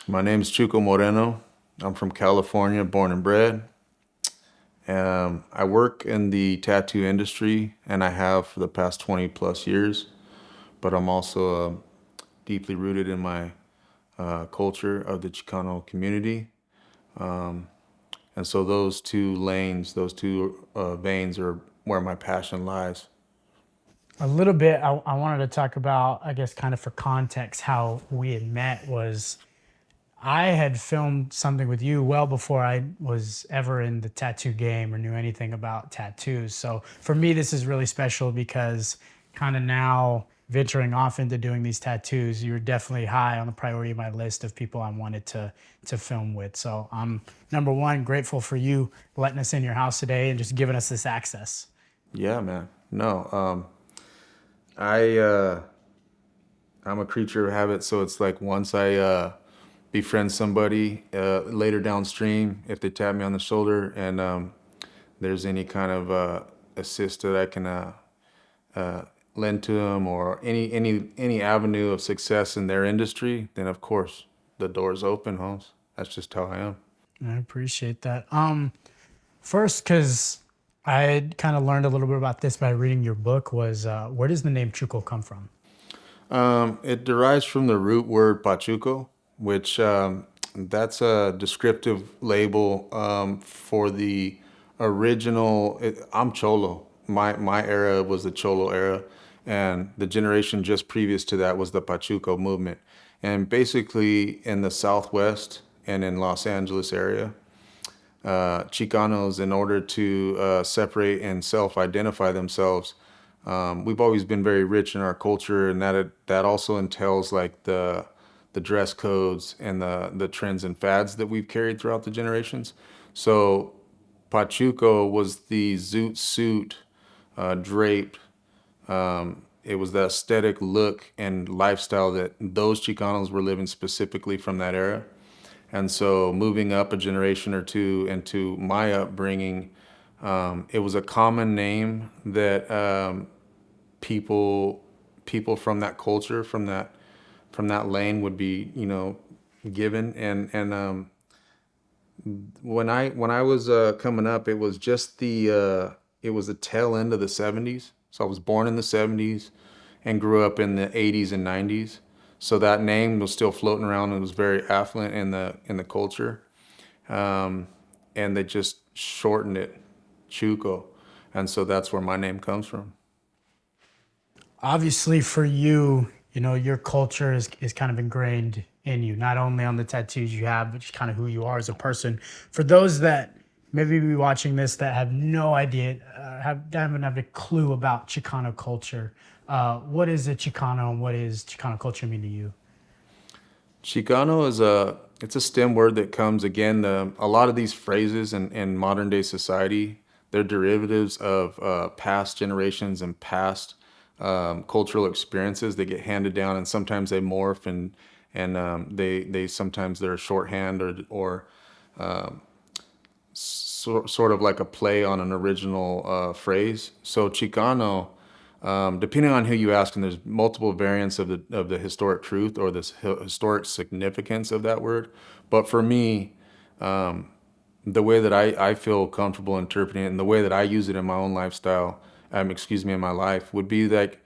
My name's Chuco Moreno. I'm from California, born and bred. I work in the tattoo industry, and I have for the past 20 plus years. But I'm also deeply rooted in my culture of the Chicano community. And so those two lanes, those two veins are where my passion lies. A little bit, I wanted to talk about, I guess, kind of for context, how we had met was I had filmed something with you well before I was ever in the tattoo game or knew anything about tattoos. So for me, this is really special because kind of now venturing off into doing these tattoos, you're definitely high on the priority of my list of people I wanted to film with. So I'm number one, grateful for you letting us in your house today and just giving us this access. Yeah, man. No, I I'm a creature of habit, so it's like once I befriend somebody later downstream, if they tap me on the shoulder and there's any kind of assist that I can lend to them or any avenue of success in their industry, then of course the door's open, Holmes. That's just how I am. I appreciate that. First, because I had kind of learned a little bit about this by reading your book, was where does the name Chuco come from? It derives from the root word pachuco, which that's a descriptive label for the original. I'm Cholo. My era was the Cholo era, and the generation just previous to that was the Pachuco movement. And basically, in the Southwest and in Los Angeles area, Chicanos, in order to separate and self-identify themselves, we've always been very rich in our culture, and that also entails like the dress codes and the trends and fads that we've carried throughout the generations. So Pachuco was the zoot suit, draped. It was the aesthetic look and lifestyle that those Chicanos were living specifically from that era. And so moving up a generation or two into my upbringing, it was a common name that people people from that culture, from that lane would be, given. And when I was coming up, it was just it was the tail end of the '70s. So I was born in the '70s and grew up in the '80s and '90s. So that name was still floating around and was very affluent in the culture. And they just shortened it, Chuco, and so that's where my name comes from. Obviously, for you, your culture is kind of ingrained in you, not only on the tattoos you have, but just kind of who you are as a person. For those that maybe be watching this that have no idea, haven't have a clue about Chicano culture, what is a Chicano and what is Chicano culture mean to you? Chicano it's a STEM word that comes again. A lot of these phrases in modern day society, they're derivatives of past generations and past cultural experiences. They get handed down, and sometimes they morph, and they sometimes they're shorthand or sort of like a play on an original phrase. So Chicano, depending on who you ask, and there's multiple variants of the historic truth or this historic significance of that word. But for me, the way that I feel comfortable interpreting it and the way that I use it in my own lifestyle, excuse me, in my life, would be like,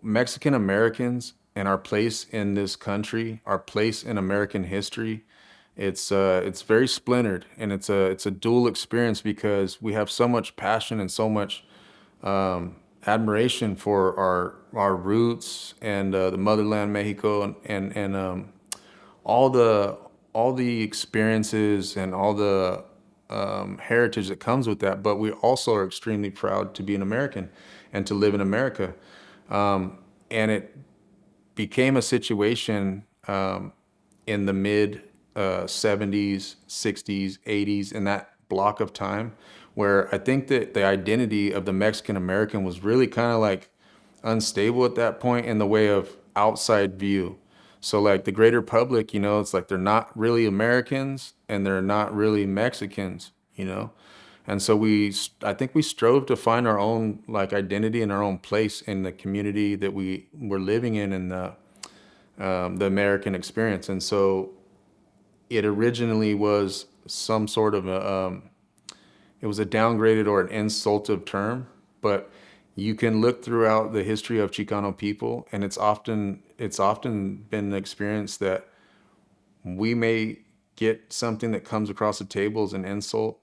Mexican Americans and our place in this country, our place in American history. It's very splintered, and it's a dual experience because we have so much passion and so much admiration for our roots and the motherland, Mexico, and all the all the experiences and all the heritage that comes with that. But we also are extremely proud to be an American and to live in America. And it became a situation in the mid '70s, '60s, '80s, in that block of time, where I think that the identity of the Mexican American was really kind of like unstable at that point in the way of outside view. So like the greater public, it's like they're not really Americans and they're not really Mexicans. And so I think we strove to find our own like identity and our own place in the community that we were living in. And the American experience. And so it originally was some sort of it was a downgraded or an insultive term, but you can look throughout the history of Chicano people, and it's often been the experience that we may get something that comes across the table as an insult,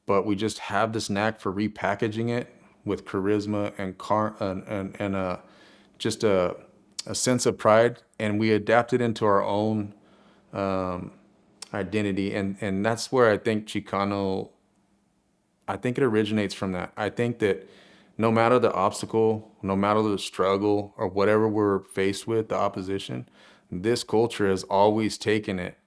but we just have this knack for repackaging it with charisma and just a sense of pride, and we adapt it into our own identity, and that's where I think Chicano, I think it originates from that. I think that no matter the obstacle, no matter the struggle, or whatever we're faced with, the opposition, this culture has always taken it,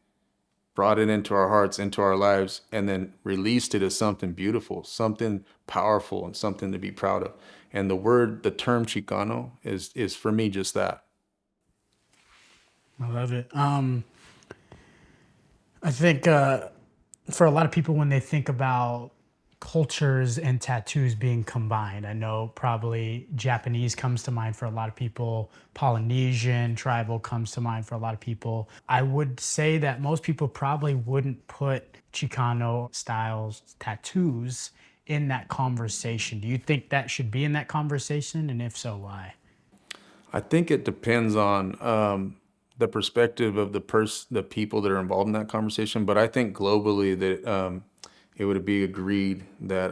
brought it into our hearts, into our lives, and then released it as something beautiful, something powerful, and something to be proud of. And the term Chicano is for me just that. I love it. I think for a lot of people, when they think about cultures and tattoos being combined, I know probably Japanese comes to mind for a lot of people, Polynesian, tribal comes to mind for a lot of people. I would say that most people probably wouldn't put Chicano styles tattoos in that conversation. Do you think that should be in that conversation? And if so, why? I think it depends on the perspective of the people that are involved in that conversation. But I think globally that it would be agreed that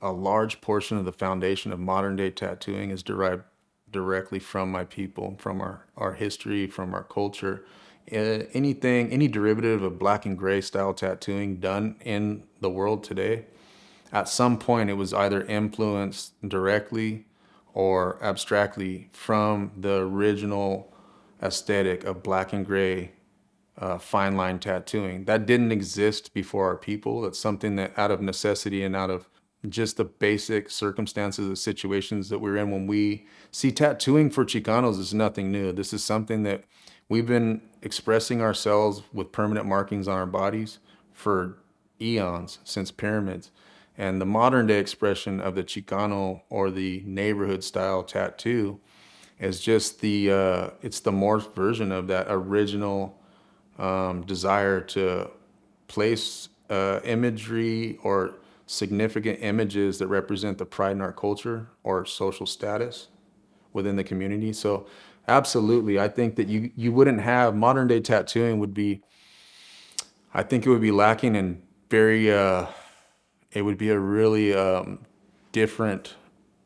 a large portion of the foundation of modern day tattooing is derived directly from my people, from our history, from our culture. Any derivative of black and gray style tattooing done in the world today, at some point it was either influenced directly or abstractly from the original aesthetic of black and gray fine line tattooing. That didn't exist before our people. That's something that out of necessity and out of just the basic circumstances, the situations that we're in when we see tattooing for Chicanos is nothing new. This is something that we've been expressing ourselves with permanent markings on our bodies for eons, since pyramids. And the modern day expression of the Chicano or the neighborhood style tattoo is just it's the morphed version of that original desire to place imagery or significant images that represent the pride in our culture or social status within the community. So absolutely, I think that you wouldn't have modern day tattooing would be, I think it would be lacking in very it would be a really different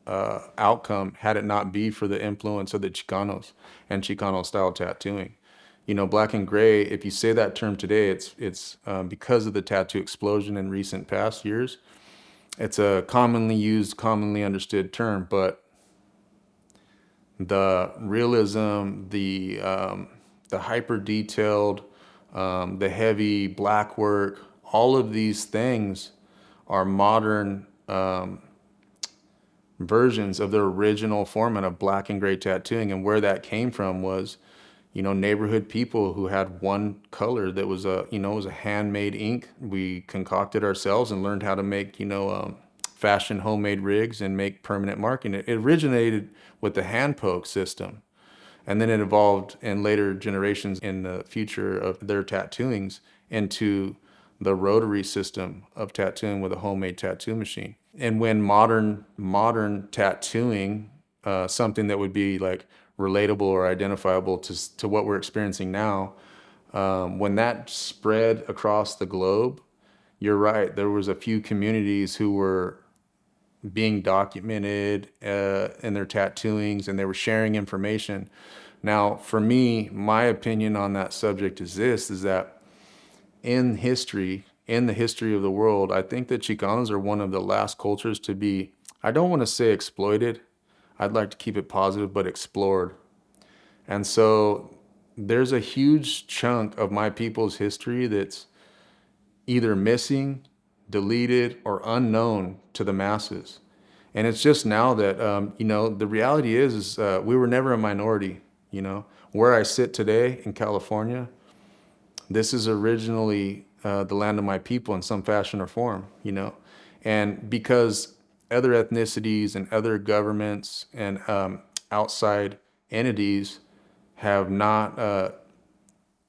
outcome had it not be for the influence of the Chicanos and Chicano style tattooing. You know, black and gray, if you say that term today, it's because of the tattoo explosion in recent past years. It's a commonly used, commonly understood term, but the realism, the hyper detailed, the heavy black work, all of these things are modern versions of the original format of black and gray tattooing. And where that came from was, you know, neighborhood people who had one color that was was a handmade ink. We concocted ourselves and learned how to make, fashion homemade rigs and make permanent marking. It originated with the hand poke system. And then it evolved in later generations in the future of their tattooings into the rotary system of tattooing with a homemade tattoo machine. And when modern tattooing, something that would be like relatable or identifiable to what we're experiencing now, when that spread across the globe, you're right. There was a few communities who were being documented in their tattooings, and they were sharing information. Now, for me, my opinion on that subject is this: is that in the history of the world, I think that Chicanos are one of the last cultures to be, I don't want to say exploited. I'd like to keep it positive, but explored. And so there's a huge chunk of my people's history that's either missing, deleted, or unknown to the masses. And it's just now that, the reality is we were never a minority. Where I sit today in California, this is originally the land of my people in some fashion or form. And because other ethnicities and other governments and outside entities have not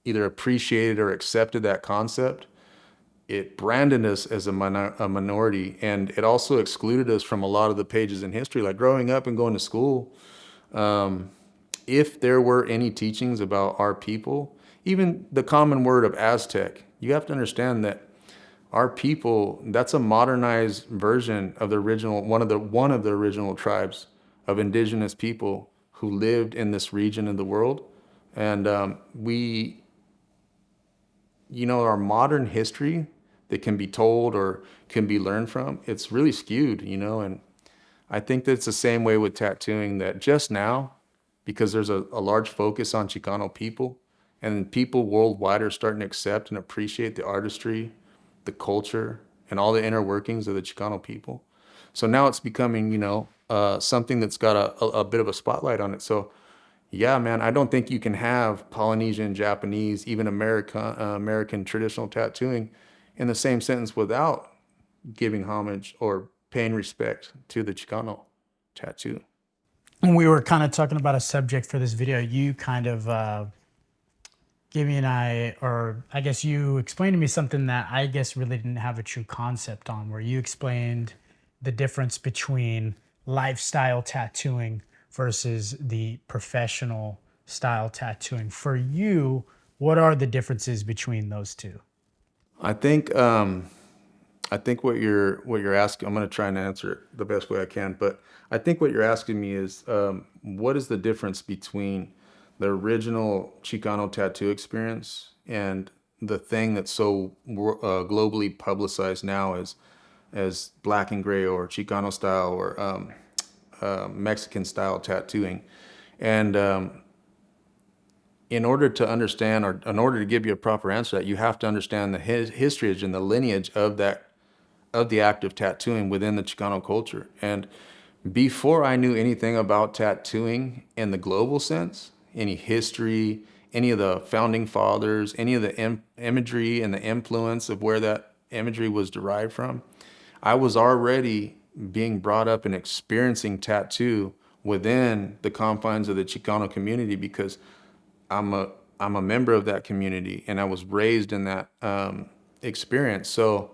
either appreciated or accepted that concept. It branded us as a minority, and it also excluded us from a lot of the pages in history. Like growing up and going to school, if there were any teachings about our people, even the common word of Aztec, you have to understand that our people, that's a modernized version of the original, one of the original tribes of indigenous people who lived in this region of the world. And our modern history that can be told or can be learned from, it's really skewed, and I think that it's the same way with tattooing, that just now, because there's a large focus on Chicano people, and people worldwide are starting to accept and appreciate the artistry, the culture, and all the inner workings of the Chicano people. So now it's becoming, something that's got a bit of a spotlight on it. So yeah, man, I don't think you can have Polynesian, Japanese, even American traditional tattooing in the same sentence without giving homage or paying respect to the Chicano tattoo. When we were kind of talking about a subject for this video, you kind of gave me or I guess you explained to me something that I guess really didn't have a true concept on, where you explained the difference between lifestyle tattooing versus the professional style tattooing. For you, what are the differences between those two? I think what you're asking. I'm going to try and answer it the best way I can, but I think what you're asking me is what is the difference between the original Chicano tattoo experience and the thing that's so globally publicized now as black and gray or Chicano style or Mexican style tattooing. And in order to understand, or in order to give you a proper answer to that, you have to understand the history and the lineage of the act of tattooing within the Chicano culture. And before I knew anything about tattooing in the global sense, any history, any of the founding fathers, any of the imagery and the influence of where that imagery was derived from, I was already being brought up and experiencing tattoo within the confines of the Chicano community, because I'm a member of that community and I was raised in that experience. So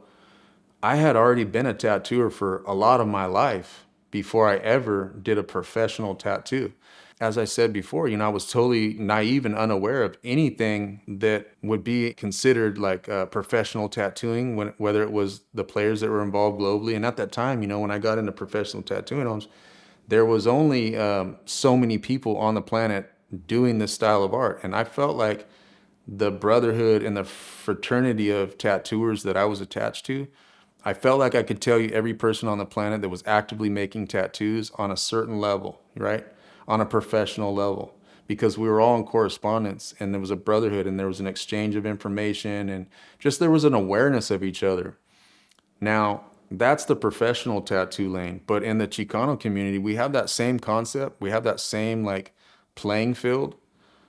I had already been a tattooer for a lot of my life before I ever did a professional tattoo. As I said before, I was totally naive and unaware of anything that would be considered like professional tattooing, whether it was the players that were involved globally. And at that time, when I got into professional tattooing homes, there was only so many people on the planet doing this style of art. And I felt like the brotherhood and the fraternity of tattooers that I was attached to, I felt like I could tell you every person on the planet that was actively making tattoos on a certain level, right? On a professional level, because we were all in correspondence and there was a brotherhood and there was an exchange of information and just there was an awareness of each other. Now, that's the professional tattoo lane, but in the Chicano community, we have that same concept. We have that same like playing field.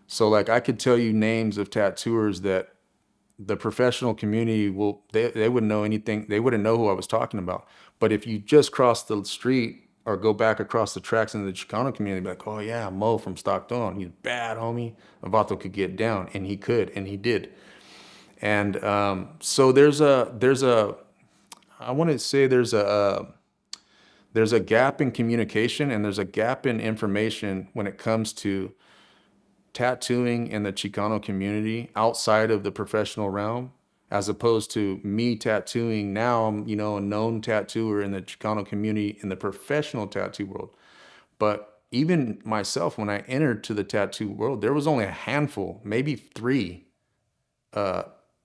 So like I could tell you names of tattooers that the professional community they wouldn't know anything. They wouldn't know who I was talking about. But if you just cross the street or go back across the tracks into the Chicano community, be like, oh yeah, Mo from Stockton. He's bad, homie. Vato could get down, and he could, and he did. And so I want to say there's a gap in communication and there's a gap in information when it comes to tattooing in the Chicano community outside of the professional realm, as opposed to me tattooing now. I'm, a known tattooer in the Chicano community in the professional tattoo world. But even myself, when I entered to the tattoo world, there was only a handful, maybe three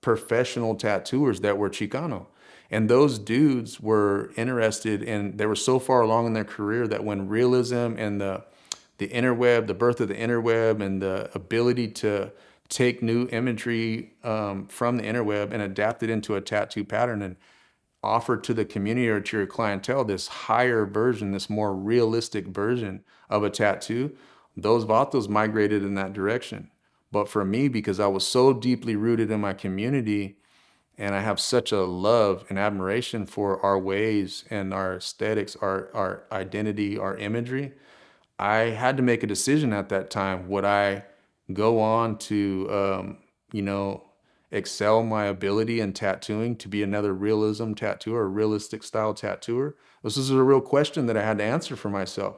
professional tattooers that were Chicano. And those dudes were interested in, they were so far along in their career that when realism and the interweb, the birth of the interweb and the ability to take new imagery from the interweb and adapt it into a tattoo pattern and offer to the community or to your clientele this higher version, this more realistic version of a tattoo, those vatos migrated in that direction. But for me, because I was so deeply rooted in my community and I have such a love and admiration for our ways and our aesthetics, our identity, our imagery, I had to make a decision at that time. Would I go on to, you know, excel my ability in tattooing to be another realism tattooer, a realistic style tattooer? This is a real question that I had to answer for myself.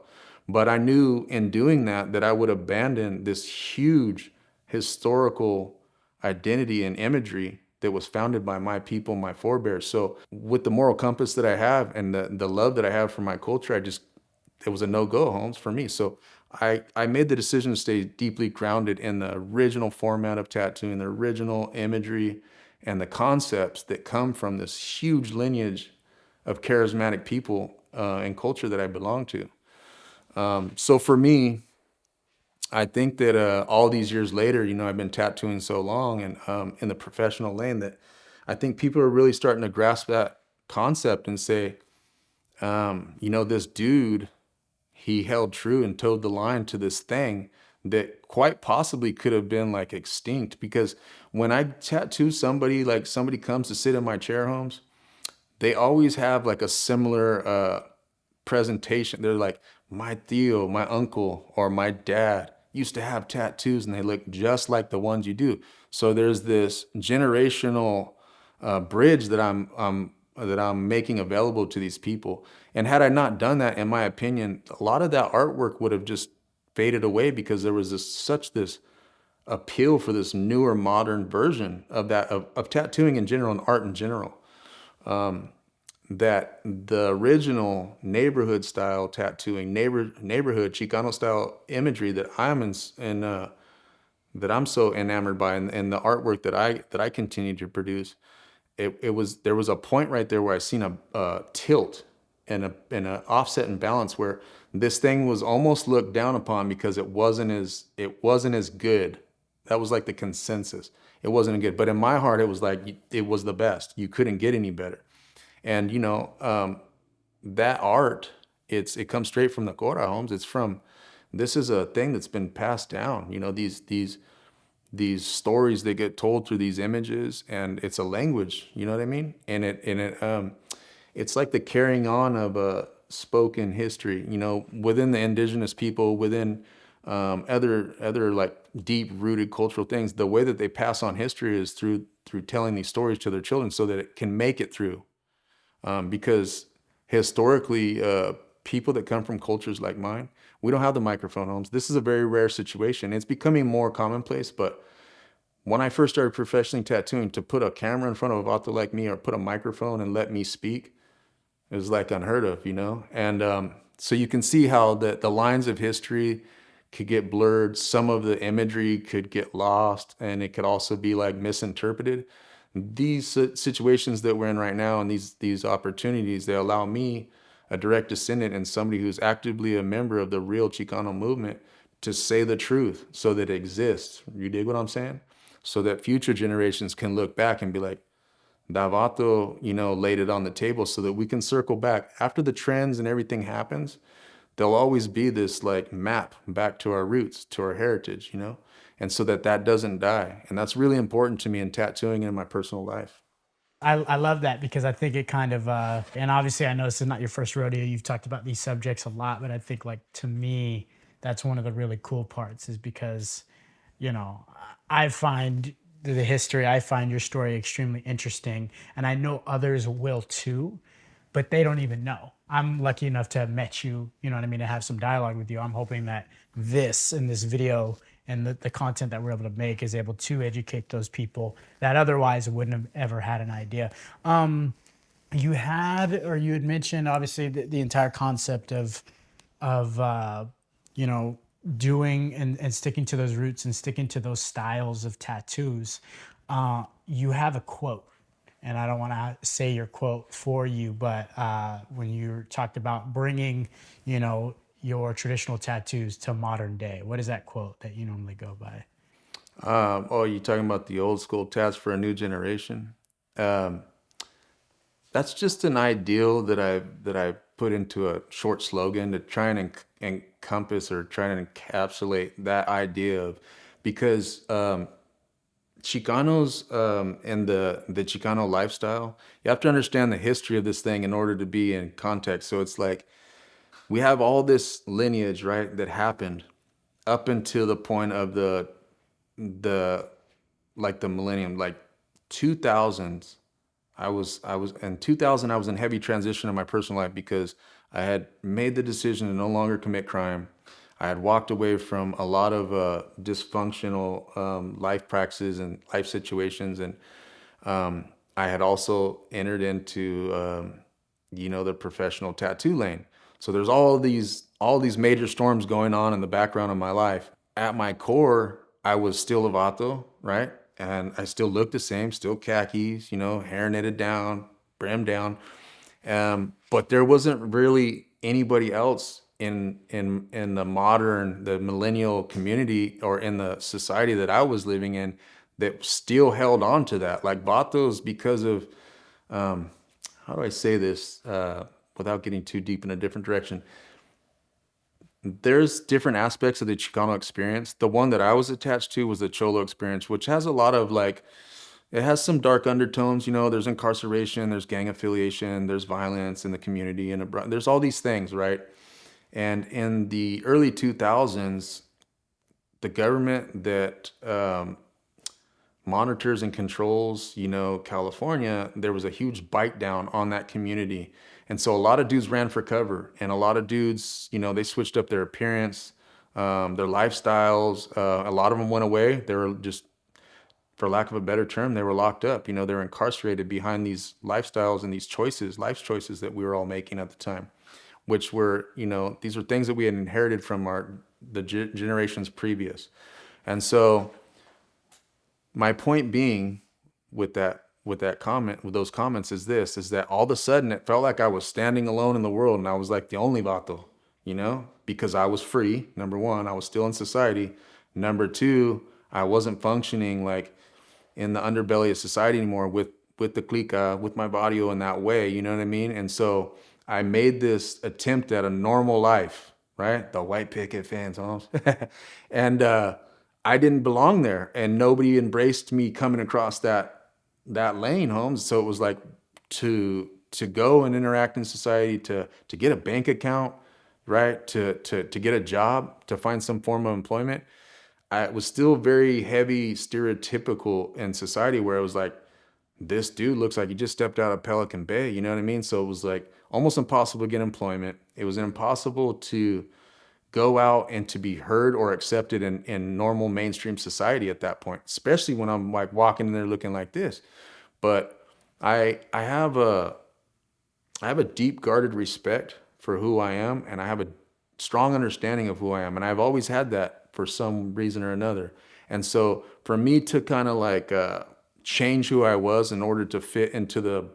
But I knew in doing that that I would abandon this huge historical identity and imagery that was founded by my people, my forebears. So with the moral compass that I have and the love that I have for my culture, it was a no-go, Holmes, for me. So I made the decision to stay deeply grounded in the original format of tattooing, the original imagery, and the concepts that come from this huge lineage of charismatic people and culture that I belong to. So for me, I think that all these years later, I've been tattooing so long and in the professional lane that I think people are really starting to grasp that concept and say, this dude, he held true and towed the line to this thing that quite possibly could have been like extinct. Because when I tattoo somebody, like somebody comes to sit in my chair, homes, they always have like a similar presentation. They're like, my Theo, my uncle, or my dad used to have tattoos and they look just like the ones you do. So there's this generational bridge that I'm making available to these people. And had I not done that, in my opinion, a lot of that artwork would have just faded away because there was this appeal for this newer modern version of that of tattooing in general and art in general, that the original neighborhood style tattooing, neighborhood Chicano style imagery that that I'm so enamored by, and the artwork that I continue to produce. There was a point right there where I seen a tilt and a offset and balance where this thing was almost looked down upon because it wasn't as good. That was like the consensus. It wasn't good, but in my heart, it was like it was the best. You couldn't get any better. And that art, it comes straight from the Cora, Homes. This is a thing that's been passed down. These stories that get told through these images, and it's a language. You know what I mean? It's like the carrying on of a spoken history. Within the indigenous people, within other like deep rooted cultural things. The way that they pass on history is through telling these stories to their children, so that it can make it through, because historically, people that come from cultures like mine, we don't have the microphone, Homes. This is a very rare situation. It's becoming more commonplace, but when I first started professionally tattooing, to put a camera in front of a vato like me or put a microphone and let me speak, it was like unheard of. And so you can see how the lines of history could get blurred. Some of the imagery could get lost, and it could also be like misinterpreted. These situations that we're in right now, and these opportunities, they allow me, a direct descendant and somebody who's actively a member of the real Chicano movement, to say the truth so that it exists. You dig what I'm saying? So that future generations can look back and be like, Davato, laid it on the table, so that we can circle back after the trends and everything happens. There'll always be this like map back to our roots, to our heritage. And so that doesn't die. And that's really important to me in tattooing and in my personal life. I love that because I think it kind of, and obviously I know this is not your first rodeo. You've talked about these subjects a lot, but I think like to me, that's one of the really cool parts is because, you know, I find the history, I find your story extremely interesting and I know others will too, but they don't even know. I'm lucky enough to have met you, you know what I mean, to have some dialogue with you. I'm hoping that this in this video and the content that we're able to make is able to educate those people that otherwise wouldn't have ever had an idea. You had mentioned obviously the entire concept of you know doing and sticking to those roots and sticking to those styles of tattoos. You have a quote, and I don't want to say your quote for you, but when you talked about bringing, your traditional tattoos to modern day, what is that quote that you normally go by? Oh, you talking about the old school tats for a new generation? Um, that's just an ideal that I put into a short slogan to try and encompass or try and encapsulate that idea of, because Chicanos, and the Chicano lifestyle, you have to understand the history of this thing in order to be in context. So it's like we have all this lineage, right, that happened up until the point of the the like the millennium, like 2000s. I was in 2000. I was in heavy transition in my personal life because I had made the decision to no longer commit crime. I had walked away from a lot of dysfunctional life practices and life situations, and I had also entered into the professional tattoo lane. So there's all these major storms going on in the background of my life. At my core, I was still a vato, right? And I still looked the same, still khakis, hair knitted down, brim down. But there wasn't really anybody else in the millennial community or in the society that I was living in that still held on to that. Like vatos, because of how do I say this without getting too deep in a different direction? There's different aspects of the Chicano experience. The one that I was attached to was the Cholo experience, which has a lot of like, it has some dark undertones. There's incarceration, there's gang affiliation, there's violence in the community, and there's all these things, right? And in the early 2000s, the government that monitors and controls, California, there was a huge bite down on that community. And so a lot of dudes ran for cover, and a lot of dudes, they switched up their appearance, their lifestyles. A lot of them went away. They were just, for lack of a better term, they were locked up. They were incarcerated behind these lifestyles and these choices, life choices that we were all making at the time, which were, these were things that we had inherited from the generations previous. And so my point being with that comment, with those comments, is that all of a sudden it felt like I was standing alone in the world, and I was like the only vato, because I was free. Number one, I was still in society. Number two, I wasn't functioning like in the underbelly of society anymore with the clica, with my barrio in that way. You know what I mean? And so I made this attempt at a normal life, right? The white picket fans, almost. And I didn't belong there, and nobody embraced me coming across that lane, Holmes. So it was like to go and interact in society, to get a bank account, right? To get a job, to find some form of employment. I was still very heavy stereotypical in society, where it was like, this dude looks like he just stepped out of Pelican Bay. You know what I mean? So it was like almost impossible to get employment. It was impossible to go out and to be heard or accepted in normal mainstream society at that point, especially when I'm like walking in there looking like this. But I have a deep guarded respect for who I am, and I have a strong understanding of who I am, and I've always had that for some reason or another. And so for me to kind of like change who I was in order to fit into the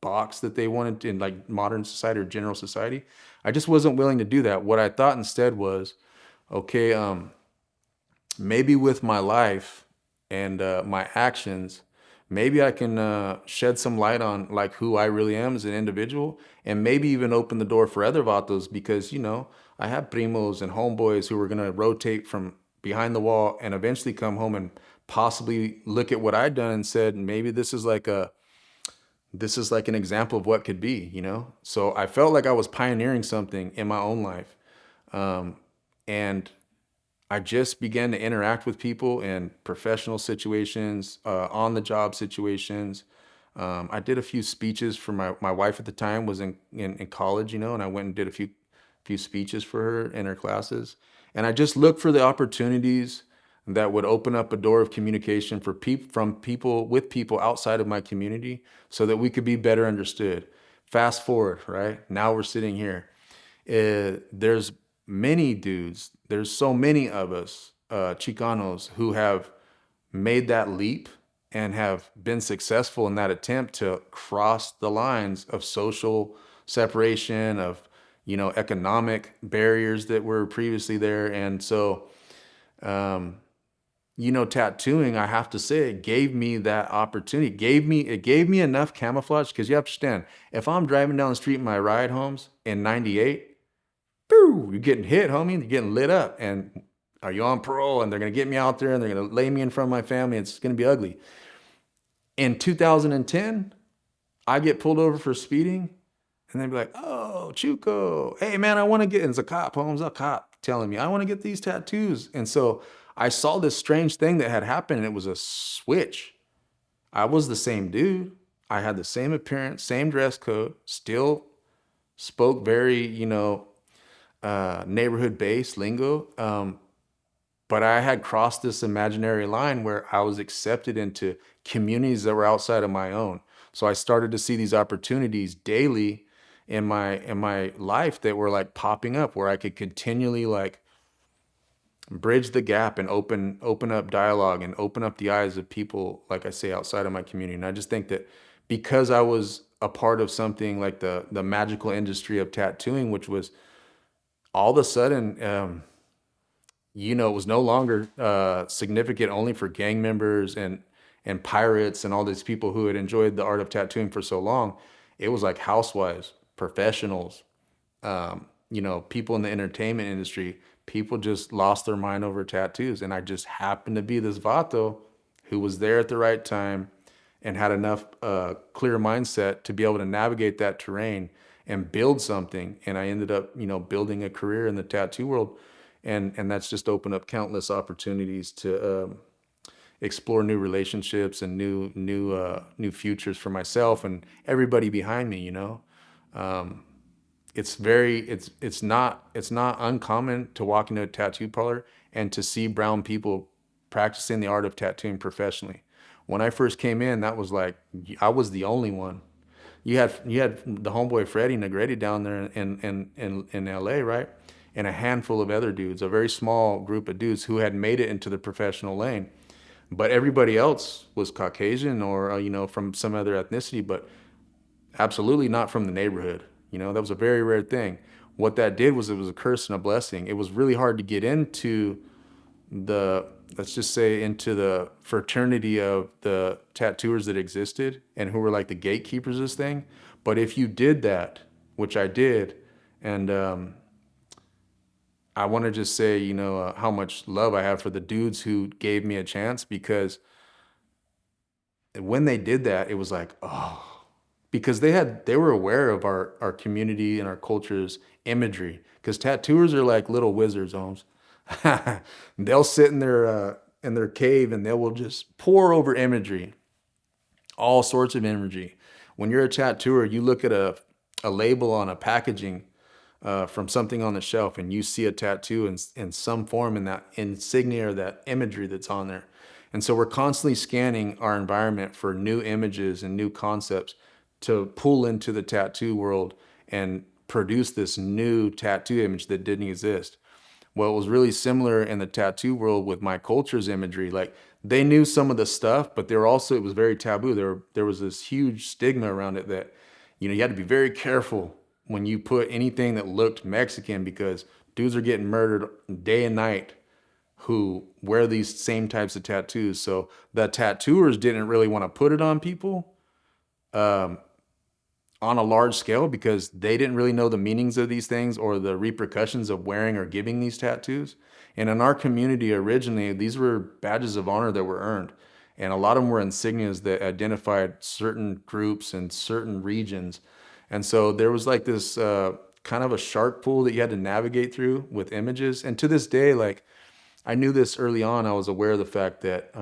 box that they wanted in like modern society or general society, I just wasn't willing to do that. What I thought instead was, okay, maybe with my life and my actions, maybe I can shed some light on like who I really am as an individual, and maybe even open the door for other vatos, because I have primos and homeboys who are gonna rotate from behind the wall and eventually come home and possibly look at what I'd done and said, maybe this is like an example of what could be. So I felt like I was pioneering something in my own life. And I just began to interact with people in professional situations, on the job situations. I did a few speeches for my wife at the time was in college, and I went and did a few speeches for her in her classes. And I just looked for the opportunities that would open up a door of communication for from people with people outside of my community, so that we could be better understood. Fast forward, right? Now we're sitting here. There's many dudes, there's so many of us, Chicanos, who have made that leap and have been successful in that attempt to cross the lines of social separation, of economic barriers that were previously there. And so tattooing, I have to say, it gave me that opportunity. It gave me enough camouflage, because you have to understand, if I'm driving down the street in my ride homes in 98, boo, you're getting hit, homie. You're getting lit up. And are you on parole? And they're going to get me out there and they're going to lay me in front of my family. It's going to be ugly. In 2010, I get pulled over for speeding, and they'd be like, oh, Chuco, hey man, I want to get, and it's a cop, Holmes, a cop telling me, I want to get these tattoos. And so I saw this strange thing that had happened, and it was a switch. I was the same dude. I had the same appearance, same dress code, still spoke very, neighborhood based lingo. But I had crossed this imaginary line where I was accepted into communities that were outside of my own. So I started to see these opportunities daily in my life that were like popping up where I could continually like bridge the gap and open up dialogue and open up the eyes of people, like I say, outside of my community. And I just think that because I was a part of something like the magical industry of tattooing, which was all of a sudden, it was no longer significant only for gang members and pirates and all these people who had enjoyed the art of tattooing for so long. It was like housewives, professionals, people in the entertainment industry. People just lost their mind over tattoos, and I just happened to be this vato who was there at the right time and had enough clear mindset to be able to navigate that terrain and build something. And I ended up, building a career in the tattoo world, and that's just opened up countless opportunities to explore new relationships and new futures for myself and everybody behind me. It's not uncommon to walk into a tattoo parlor and to see brown people practicing the art of tattooing professionally. When I first came in, that was like I was the only one. You had the homeboy Freddie Negrete down there in LA, right? And a handful of other dudes, a very small group of dudes who had made it into the professional lane. But everybody else was Caucasian or from some other ethnicity, but absolutely not from the neighborhood. That was a very rare thing. What that did was it was a curse and a blessing. It was really hard to get into the, let's just say, into the fraternity of the tattooers that existed and who were like the gatekeepers of this thing. But if you did that, which I did, and I want to just say, how much love I have for the dudes who gave me a chance, because when they did that, it was like, oh, because they were aware of our community and our culture's imagery. Because tattooers are like little wizards, Holmes. They'll sit in their cave and they will just pour over imagery, all sorts of imagery. When you're a tattooer, you look at a label on a packaging from something on the shelf, and you see a tattoo in some form in that insignia or that imagery that's on there. And so we're constantly scanning our environment for new images and new concepts to pull into the tattoo world and produce this new tattoo image that didn't exist. Well, it was really similar in the tattoo world with my culture's imagery. Like they knew some of the stuff, but it was very taboo. There was this huge stigma around it that, you had to be very careful when you put anything that looked Mexican, because dudes are getting murdered day and night who wear these same types of tattoos. So the tattooers didn't really want to put it on people on a large scale because they didn't really know the meanings of these things or the repercussions of wearing or giving these tattoos. And in our community originally, these were badges of honor that were earned. And a lot of them were insignias that identified certain groups and certain regions. And so there was like this kind of a shark pool that you had to navigate through with images. And to this day, like I knew this early on, I was aware of the fact that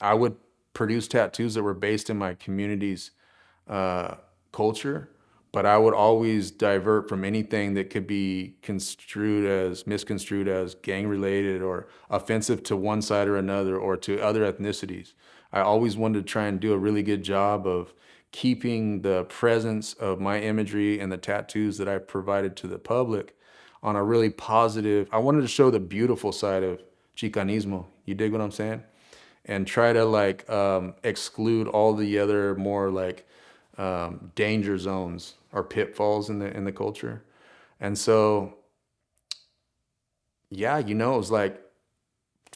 I would produce tattoos that were based in my community's culture, but I would always divert from anything that could be misconstrued as gang related or offensive to one side or another or to other ethnicities. I always wanted to try and do a really good job of keeping the presence of my imagery and the tattoos that I provided to the public on a really positive. I wanted to show the beautiful side of Chicanismo. You dig what I'm saying? And try to like exclude all the other more like danger zones or pitfalls in the culture. And so, yeah, it was like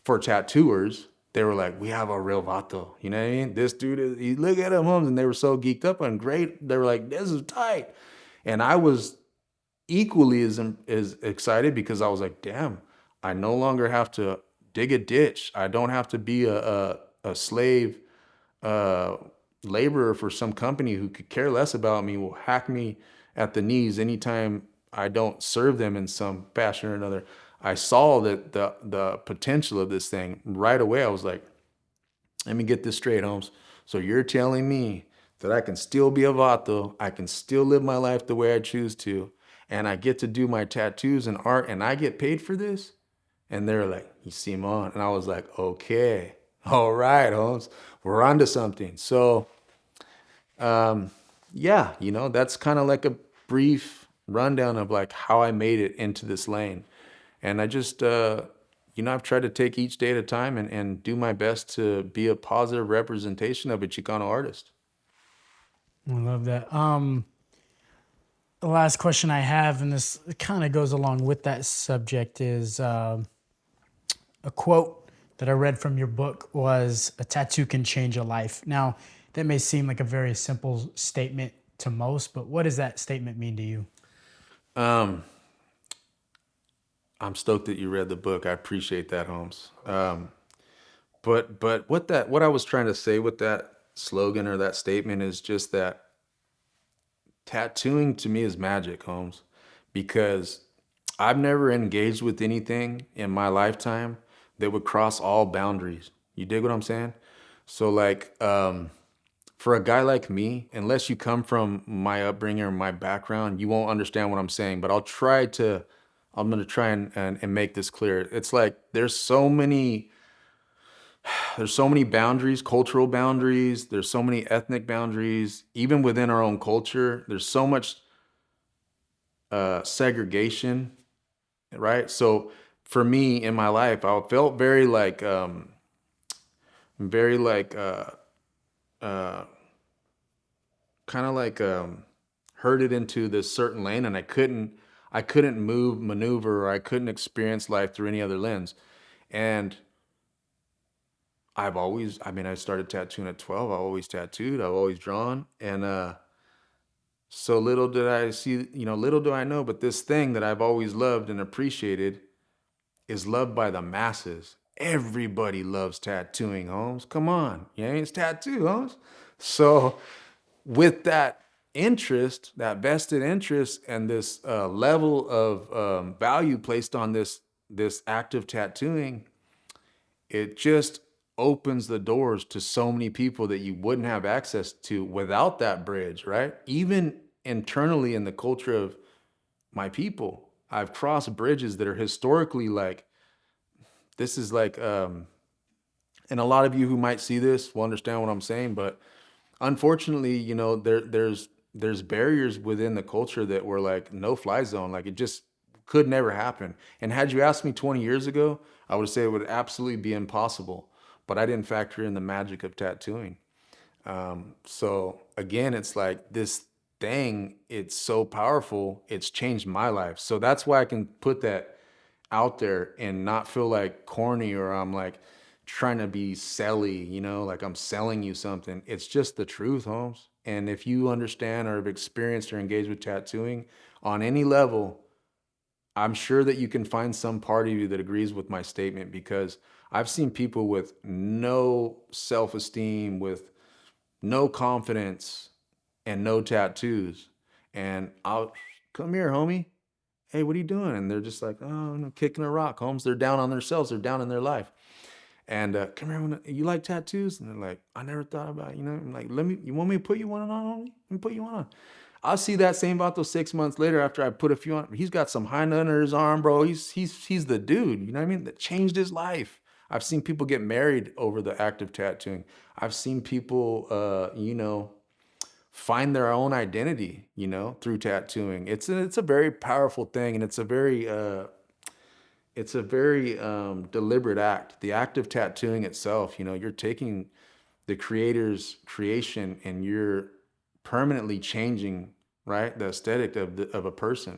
for tattooers, they were like, we have a real vato. You know what I mean? This dude is, you look at him, Holmes, and they were so geeked up and great. They were like, this is tight. And I was equally as excited because I was like, damn, I no longer have to dig a ditch. I don't have to be a slave uh, laborer for some company who could care less about me, will hack me at the knees anytime I don't serve them in some fashion or another. I saw that the potential of this thing right away. I was like, let me get this straight, Holmes. So you're telling me that I can still be a vato, I can still live my life the way I choose to, and I get to do my tattoos and art, and I get paid for this? And they're like, you seem on. And I was like, okay, all right, Holmes, we're on to something. So, yeah, that's kind of like a brief rundown of like how I made it into this lane. And I just, I've tried to take each day at a time and do my best to be a positive representation of a Chicano artist. I love that. The last question I have, and this kind of goes along with that subject, is a quote that I read from your book was a tattoo can change a life. Now, that may seem like a very simple statement to most, but what does that statement mean to you? Um, I'm stoked that you read the book. I appreciate that, Holmes. But what I was trying to say with that slogan or that statement is just that tattooing to me is magic, Holmes, because I've never engaged with anything in my lifetime that would cross all boundaries. You dig what I'm saying? So like, for a guy like me, unless you come from my upbringing or my background, you won't understand what I'm saying. But I'm gonna try and make this clear. It's like there's so many boundaries, cultural boundaries, there's so many ethnic boundaries, even within our own culture, there's so much segregation, right? So for me in my life, I felt very like uh, kind of like herded into this certain lane, and I couldn't move, maneuver, or I couldn't experience life through any other lens. And I started tattooing at 12. I've always tattooed, I've always drawn, and so little did I see, little do I know, but this thing that I've always loved and appreciated is loved by the masses. Everybody loves tattooing, Holmes. Come on, yeah, it's tattoo, Holmes. So with that interest, that vested interest, and this level of value placed on this act of tattooing, it just opens the doors to so many people that you wouldn't have access to without that bridge, right? Even internally in the culture of my people, I've crossed bridges that are historically like this is like and a lot of you who might see this will understand what I'm saying, but unfortunately, there's barriers within the culture that were like no fly zone. Like it just could never happen. And had you asked me 20 years ago, I would say it would absolutely be impossible. But I didn't factor in the magic of tattooing. So again, it's like this thing, it's so powerful, it's changed my life. So that's why I can put that out there and not feel like corny or I'm like trying to be selly, like I'm selling you something. It's just the truth, Holmes. And if you understand or have experienced or engaged with tattooing on any level, I'm sure that you can find some part of you that agrees with my statement because I've seen people with no self esteem, with no confidence, and no tattoos. And I'll come here, homie. Hey, what are you doing? And they're just like, oh, I'm kicking a rock, Holmes. They're down on themselves. They're down in their life. And come here, you like tattoos? And they're like, I never thought about it. I'm like, you want me to put you one on, homie? Let me put you one on. I'll see that same vato 6 months later after I put a few on. He's got some hind under his arm, bro. He's the dude. You know what I mean? That changed his life. I've seen people get married over the act of tattooing. I've seen people, find their own identity, through tattooing. It's a very powerful thing, and it's a very deliberate act. The act of tattooing itself, you're taking the creator's creation and you're permanently changing, right, the aesthetic of a person.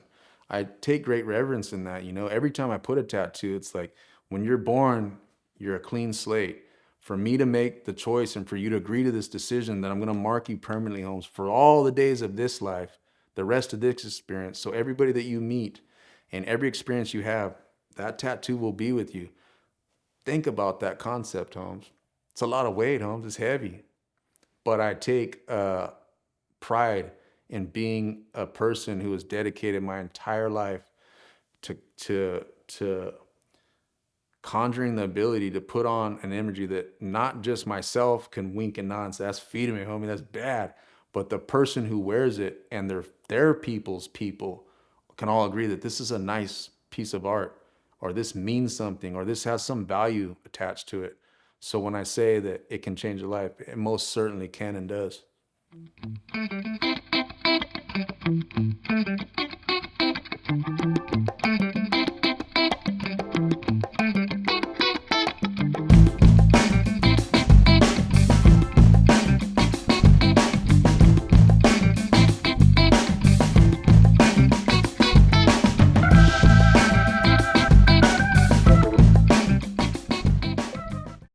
I take great reverence in that. Every time I put a tattoo, it's like when you're born, you're a clean slate. For me to make the choice and for you to agree to this decision that I'm going to mark you permanently, Holmes, for all the days of this life, the rest of this experience. So everybody that you meet and every experience you have, that tattoo will be with you. Think about that concept, Holmes. It's a lot of weight, Holmes. It's heavy. But I take pride in being a person who has dedicated my entire life to to conjuring the ability to put on an imagery that not just myself can wink and nod and say, that's feeding me, homie, that's bad. But the person who wears it and their people's people can all agree that this is a nice piece of art, or this means something, or this has some value attached to it. So when I say that it can change a life, it most certainly can and does.